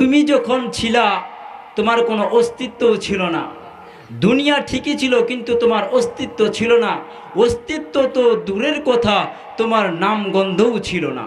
তুমি যখন ছিলা তোমার কোনো অস্তিত্বও ছিল না। দুনিয়া ঠিকই ছিল কিন্তু তোমার অস্তিত্ব ছিল না। অস্তিত্ব তো দূরের কথা, তোমার নাম গন্ধও ছিল না।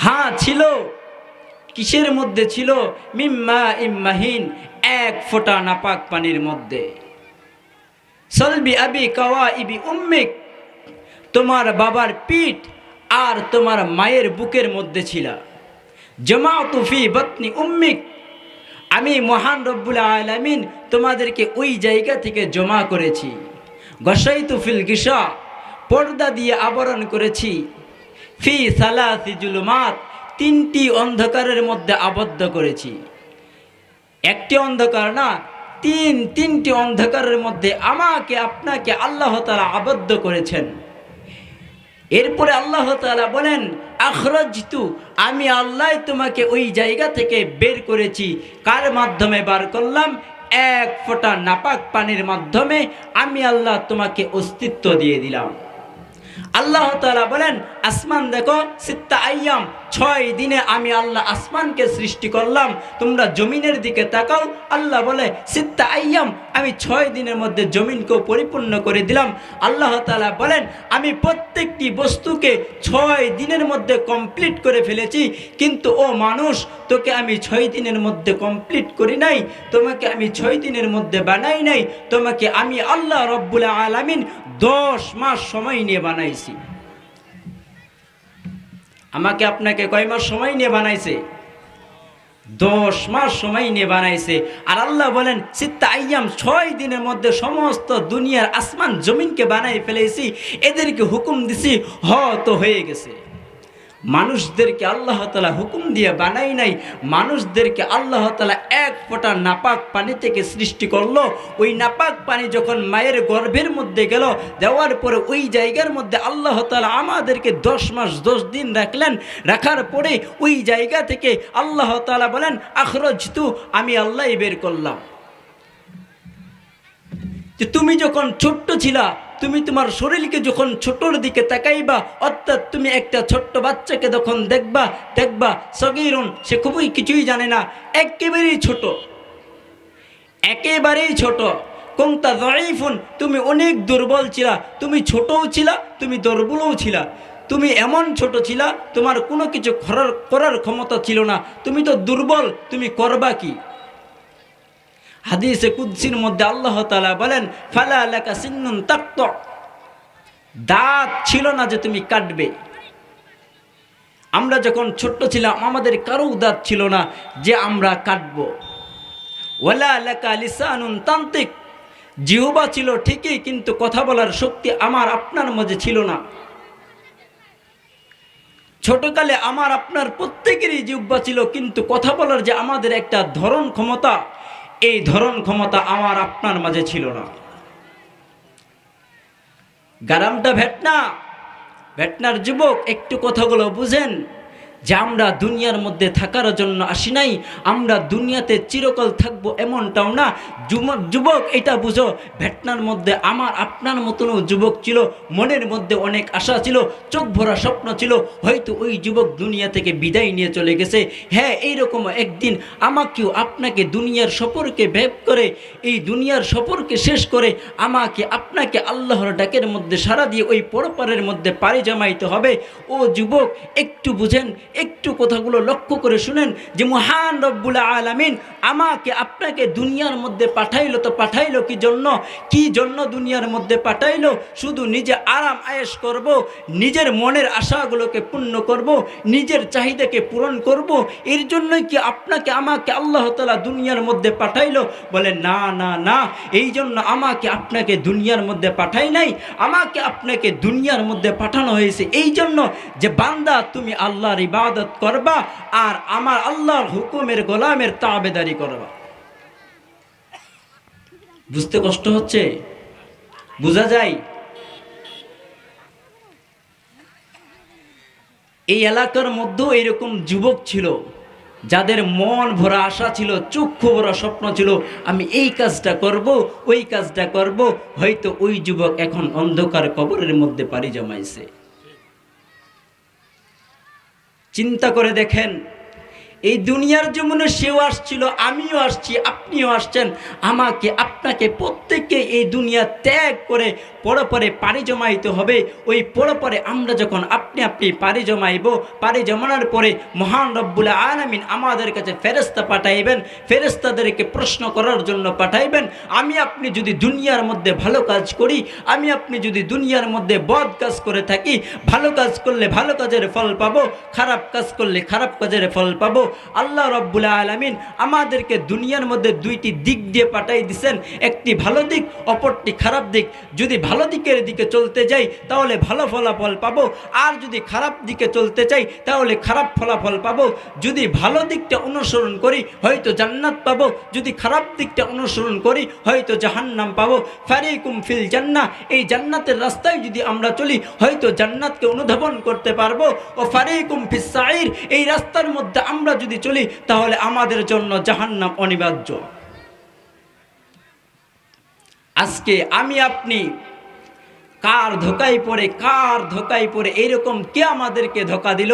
হ্যাঁ ছিল, কিসের মধ্যে ছিল? মিম্মা ইম্মাহিন, এক ফোঁটা নাপাক পানির মধ্যে। সলবি আবি কাওয়া ইবি উম্মিক, তোমার বাবার পিঠ আর তোমার মায়ের বুকের মধ্যে ছিল। জামাতু ফি বাতনি উম্মিক, আমি মহান রব্বুল আলামিন তোমাদেরকে ওই জায়গা থেকে জমা করেছি। গসাইতু ফিল গিসা, পর্দা দিয়ে আবরণ করেছি। ফি সালাসি জুলুমাত, তিনটি অন্ধকারের মধ্যে আবদ্ধ করেছি। একটি অন্ধকার না, তিনটি অন্ধকারের মধ্যে আমাকে আপনাকে আল্লাহ তাআলা আবদ্ধ করেছেন। এরপরে আল্লাহ তাআলা বলেন আখরাজতু, আমি আল্লাহ তোমাকে ওই জায়গা থেকে বের করেছি। কার মাধ্যমে বার করলাম? এক ফোঁটা নাপাক পানির মাধ্যমে আমি আল্লাহ তোমাকে অস্তিত্ব দিয়ে দিলাম। আল্লাহ তাআলা বলেন আসমান দেখো, সিত্তা আইয়াম, 6 দিনে আমি আল্লাহ আসমানকে সৃষ্টি করলাম। তোমরা জমিনের দিকে তাকাও, আল্লাহ বলে সিত্তা আইয়াম, আমি 6 দিনের মধ্যে জমিনকেও পরিপূর্ণ করে দিলাম। আল্লাহ তাআলা বলেন আমি প্রত্যেকটি বস্তুকে 6 দিনের মধ্যে কমপ্লিট করে ফেলেছি, কিন্তু ও মানুষ, তোকে আমি 6 দিনের মধ্যে কমপ্লিট করি নাই, তোমাকে আমি 6 দিনের মধ্যে বানাই নাই, তোমাকে আমি আল্লাহ রব্বুল আলামিন 10 মাস সময় নিয়ে বানাইছি। আমাকে আপনাকে কয় মাস সময় নিয়ে বানাইছে? 10 মাস সময় নিয়ে বানাইছে। আর আল্লাহ বলেন সিত্তা আইয়াম, 6 দিনের মধ্যে সমস্ত দুনিয়ার আসমান জমিনকে বানাই ফেলেছি, এদেরকে হুকুম দিছি, তো হয়ে গেছে। মানুষদেরকে আল্লাহ তাআলা হুকুম দিয়ে বানাই নাই, মানুষদেরকে আল্লাহ তাআলা এক ফোঁটা নাপাক পানি থেকে সৃষ্টি করলো। ওই নাপাক পানি যখন মায়ের গর্ভের মধ্যে গেল, দেওয়ার পরে ওই জায়গার মধ্যে আল্লাহ তাআলা আমাদেরকে 10 মাস 10 দিন রাখলেন। রাখার পরে ওই জায়গা থেকে আল্লাহ তাআলা বলেন আখরাজতু, আমি আল্লাহ বের করলাম। যে তুমি যখন ছোট্ট ছিলা, তুমি তোমার শরীরকে যখন ছোটর দিকে তাকাইবা, অর্থাৎ তুমি একটা ছোট্ট বাচ্চাকে যখন দেখবা সগীরুন, সে খুবই কিছুই জানে না, একেবারেই ছোট, একেবারেই ছোট। কুনতা যায়ীফুন, তুমি অনেক দুর্বল ছিলা, তুমি ছোটও ছিলা, তুমি দুর্বলও ছিলা। তুমি এমন ছোট ছিলা, তোমার কোনো কিছু করার ক্ষমতা ছিল না, তুমি তো দুর্বল, তুমি করবা কি? হাদিসে কুদসির মধ্যে আল্লাহ তাআলা বলেন ফালা লাকা সিন্নুন তাক্ত, দাঁত ছিল না যে তুমি কাটবে। আমরা যখন ছোট্ট ছিলাম আমাদের কারো দাঁত ছিল না যে আমরা কাটবো। ওয়ালা লাকা লিসানুন তান্তিক, জিহ্বা ছিল ঠিকই, কিন্তু কথা বলার শক্তি আমার আপনার মধ্যে ছিল না। ছোটকালে আমার আপনার প্রত্যেকেরই জিহ্বা ছিল, কিন্তু কথা বলার যে আমাদের একটা ধরন ক্ষমতা, এই ধরন ক্ষমতা আমার আপনার মাঝে ছিল না। গ্রামটা ভেটনার যুবক, একটু কথাগুলো বুঝেন যে আমরা দুনিয়ার মধ্যে থাকার জন্য আসি নাই, আমরা দুনিয়াতে চিরকাল থাকবো এমনটাও না। যুবক এটা বুঝো, ভেটনার মধ্যে আমার আপনার মতনও যুবক ছিল, মনের মধ্যে অনেক আশা ছিল, চোখ ভরা স্বপ্ন ছিল। হয়তো ওই যুবক দুনিয়া থেকে বিদায় নিয়ে চলে গেছে। হ্যাঁ, এইরকম একদিন আমাকেও আপনাকে দুনিয়ার সফরকে ভেদ করে, এই দুনিয়ার সফরকে শেষ করে আমাকে আপনাকে আল্লাহর ডাকের মধ্যে সাড়া দিয়ে ওই পরপারের মধ্যে পাড়ি জমাইতে হবে। ও যুবক, একটু বুঝেন, একটু কথাগুলো লক্ষ্য করে শুনেন যে মহান রব্বুল আলামিন আমাকে আপনাকে দুনিয়ার মধ্যে পাঠাইলো, তো পাঠাইলো কি জন্য দুনিয়ার মধ্যে পাঠাইলো? শুধু নিজে আরাম আয়েশ করব, নিজের মনের আশাগুলোকে পূর্ণ করব, নিজের চাহিদাকে পূরণ করব, এর জন্যই কি আপনাকে আমাকে আল্লাহ তাআলা দুনিয়ার মধ্যে পাঠাইলো? বলে না না না, এই জন্য আমাকে আপনাকে দুনিয়ার মধ্যে পাঠাই নাই, আমাকে আপনাকে দুনিয়ার মধ্যে পাঠানো হয়েছে এই জন্য যে বান্দা তুমি আল্লাহর ইবাদত করবা আর আমার আল্লাহর হুকুমের গোলামের তাবেদারি করবা। বুঝতে কষ্ট হচ্ছে? বোঝা যায়? এই এলাকার মধ্যেও এরকম যুবক ছিল যাদের মন ভরা আশা ছিল, চক্ষু ভরা স্বপ্ন ছিল, আমি এই কাজটা করব, ওই কাজটা করব। হয়তো ওই যুবক এখন অন্ধকার কবরের মধ্যে পাড়ি জমাইছে। চিন্তা করে দেখেন, এই দুনিয়ার জমিনে সেও আসছিল, আমিও আসছি, আপনিও আসছেন। আমাকে আপনাকে প্রত্যেককে এই দুনিয়া ত্যাগ করে পরপরে পাড়ি জমাইতে হবে। ওই পরপরে আমরা যখন আপনি পাড়ি জমাইব, পাড়ি জমানোর পরে মহান রব্বুল আলামিন আমাদের কাছে ফেরেশতা পাঠাইবেন, ফেরেশতাদেরকে প্রশ্ন করার জন্য পাঠাইবেন। আমি আপনি যদি দুনিয়ার মধ্যে ভালো কাজ করি, আমি আপনি যদি দুনিয়ার মধ্যে বদ কাজ করে থাকি, ভালো কাজ করলে ভালো কাজের ফল পাবো, খারাপ কাজ করলে খারাপ কাজের ফল পাবো। আল্লাহ রাব্বুল আলামিন আমাদেরকে দুনিয়ার মধ্যে দুইটি দিক দিয়ে পাঠাই দিয়েছেন, একটি ভালো দিক, অপরটি খারাপ দিক। যদি ভালো দিকের দিকে চলতে যাই তাহলে ভালো ফলাফল পাবো, আর যদি খারাপ দিকে চলতে চাই তাহলে খারাপ ফলাফল পাবো। যদি ভালো দিকটা অনুসরণ করি হয়তো জান্নাত পাবো, যদি খারাপ দিকটা অনুসরণ করি হয়তো জাহান্নাম পাবো। ফারিকুম ফিল জান্নাহ, এই জান্নাতের রাস্তায় যদি আমরা চলি হয়তো জান্নাতকে অনুধাবন করতে পারবো। ও ফারিকুম ফিস সাইর, এই রাস্তার মধ্যে আমরা যদি চলি তাহলে আমাদের জন্য জাহান্নাম অনিবার্য। আজকে আমি আপনি কার ধোকায় পড়ে এইরকম কে আমাদেরকে ধোকা দিল,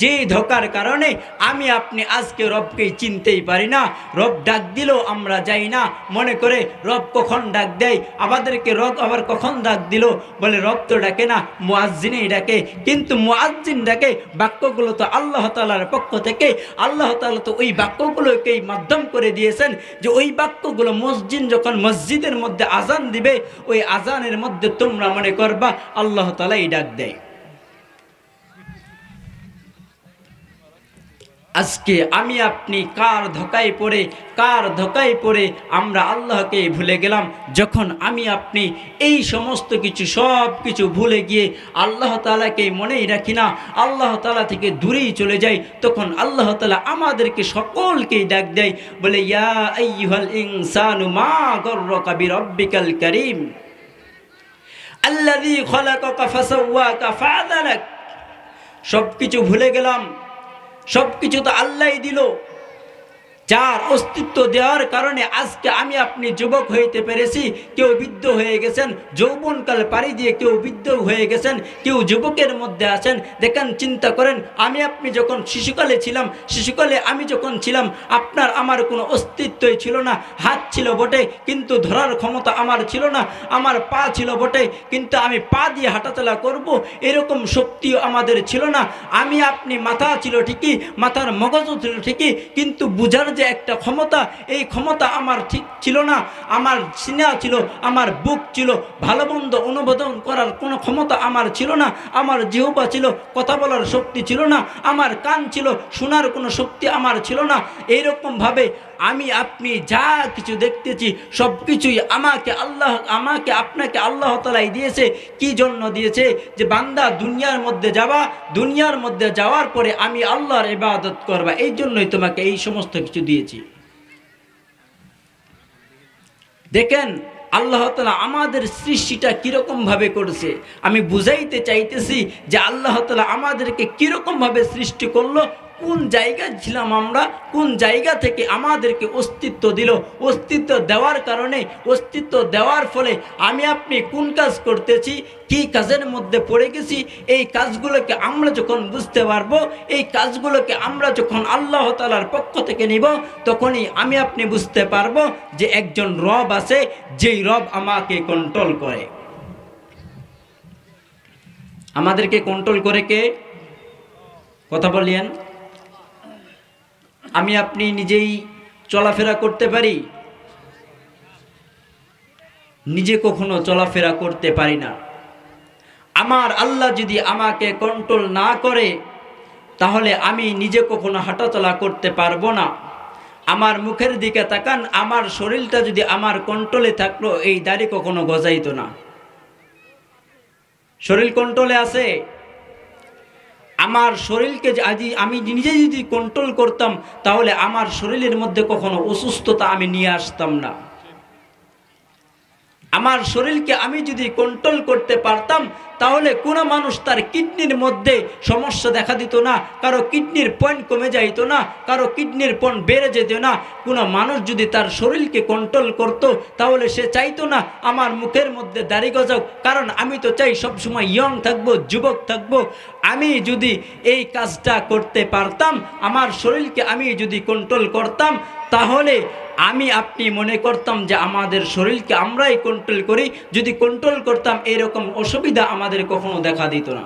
যে ধোকার কারণে আমি আপনি আজকে রবকে চিনতেই পারি না। রব ডাক দিল আমরা যাই না, মনে করে রব কখন ডাক দেয় আমাদেরকে, রব আবার কখন ডাক দিল বলে রব তো ডাকে না, মুয়াজ্জিনই ডাকে। কিন্তু মুয়াজ্জিন ডাকে, বাক্যগুলো তো আল্লাহ তাআলার পক্ষ থেকে। আল্লাহ তাআলা তো ওই বাক্যগুলোকেই মাধ্যম করে দিয়েছেন যে ওই বাক্যগুলো মুয়াজ্জিন যখন মসজিদের মধ্যে আজান দিবে, ওই আজানের মধ্যে তোমরা মনে করবা আল্লাহ তাআলাই ডাক দেয়। আজকে আমি আপনি কার ধোকায় পড়ে আমরা আল্লাহকে ভুলে গেলাম। যখন আমি আপনি এই সমস্ত কিছু সব কিছু ভুলে গিয়ে আল্লাহ তাআলাকে মনেই রাখি না, আল্লাহ তাআলা থেকে দূরেই চলে যাই, তখন আল্লাহ তাআলা আমাদেরকে সকলকেই ডাক দেয়, বলে ইয়া আইয়ুহাল ইনসানু মা গররাকা বিরাব্বিকাল কারীম আল্লাযী খালাকাকা ফাসাওয়াকা ফাআদালাক। সবকিছু ভুলে গেলাম, সবকিছু তো আল্লাহই দিল, যার অস্তিত্ব দেওয়ার কারণে আজকে আমি আপনি যুবক হইতে পেরেছি। কেউ বৃদ্ধ হয়ে গেছেন, যৌবনকাল পাড়ি দিয়ে কেউ বৃদ্ধ হয়ে গেছেন, কেউ যুবকের মধ্যে আছেন। দেখেন, চিন্তা করেন, আমি আপনি যখন শিশুকালে ছিলাম, শিশুকালে আমি যখন ছিলাম আপনার আমার কোনো অস্তিত্বই ছিল না। হাত ছিল বটে কিন্তু ধরার ক্ষমতা আমার ছিল না, আমার পা ছিল বটে কিন্তু আমি পা দিয়ে হাঁটাচলা করব এরকম শক্তিও আমাদের ছিল না। আমি আপনি মাথা ছিল ঠিকই, মাথার মগজও ছিল ঠিকই, কিন্তু বুঝার যে একটা ক্ষমতা, এই ক্ষমতা আমার ঠিক ছিল না। আমার সিনা ছিল, আমার বুক ছিল, ভালো মন্দ অনুমোদন করার কোনো ক্ষমতা আমার ছিল না। আমার জিহ্বা ছিল, কথা বলার শক্তি ছিল না। আমার কান ছিল, শোনার কোনো শক্তি আমার ছিল না। এইরকমভাবে আমি আপনি যা কিছু দেখতেছি সব কিছুই আমাকে আপনাকে আল্লাহ তাআলাই দিয়েছে। কি জন্য দিয়েছে? যে বান্দা দুনিয়ার মধ্যে যাবা, দুনিয়ার মধ্যে যাওয়ার পরে আমি আল্লাহর ইবাদত করবা, এই জন্যই তোমাকে এই সমস্ত কিছু দিয়েছি। দেখেন আল্লাহ তাআলা আমাদের সৃষ্টিটা কিরকম ভাবে করেছে। আমি বুঝাইতে চাইতেছি যে আল্লাহ তাআলা আমাদেরকে কিরকম ভাবে সৃষ্টি করলো, কোন জায়গায় ছিলাম আমরা, কোন জায়গা থেকে আমাদেরকে অস্তিত্ব দিল। অস্তিত্ব দেওয়ার কারণে, অস্তিত্ব দেওয়ার ফলে আমি আপনি কোন কাজ করতেছি, কি কাজের মধ্যে পড়ে গেছি, এই কাজগুলোকে আমরা যখন বুঝতে পারবো, এই কাজগুলোকে আমরা যখন আল্লাহ তাআলার পক্ষ থেকে নিব, তখনই আমি আপনি বুঝতে পারবো যে একজন রব আছে, যেই রব আমাকে কন্ট্রোল করে। আমাদেরকে কন্ট্রোল করে কে? কথা বলেন। আমি আপনি নিজেই চলাফেরা করতে পারি? নিজে কখনো চলাফেরা করতে পারি না। আমার আল্লাহ যদি আমাকে কন্ট্রোল না করে তাহলে আমি নিজে কখনো হাঁটাচলা করতে পারবো না। আমার মুখের দিকে তাকান, আমার শরীরটা যদি আমার কন্ট্রোলে থাকলো এই দাড়ি কখনো গজাইতো না। শরীর কন্ট্রোলে আছে? আমার শরীরকে আমি নিজে যদি কন্ট্রোল করতাম তাহলে আমার শরীরের মধ্যে কখনো অসুস্থতা আমি নিয়ে আসতাম না। আমার শরীরকে আমি যদি কন্ট্রোল করতে পারতাম তাহলে কোনো মানুষ তার কিডনির মধ্যে সমস্যা দেখা দিত না, কারো কিডনির পয়েন্ট কমে যাইতো না, কারো কিডনির পয়েন্ট বেড়ে যেত না। কোনো মানুষ যদি তার শরীরকে কন্ট্রোল করত, তাহলে সে চাইতো না আমার মুখের মধ্যে দাড়ি গজাক, কারণ আমি তো চাই সবসময় ইয়ং থাকবো, যুবক থাকবো। আমি যদি এই কাজটা করতে পারতাম, আমার শরীরকে আমি যদি কন্ট্রোল করতাম, তাহলে আমি আপনি মনে করতাম যে আমাদের শরীরকে আমরাই কন্ট্রোল করি। যদি কন্ট্রোল করতাম, এরকম অসুবিধা আমাদের কখনো দেখা দিত না।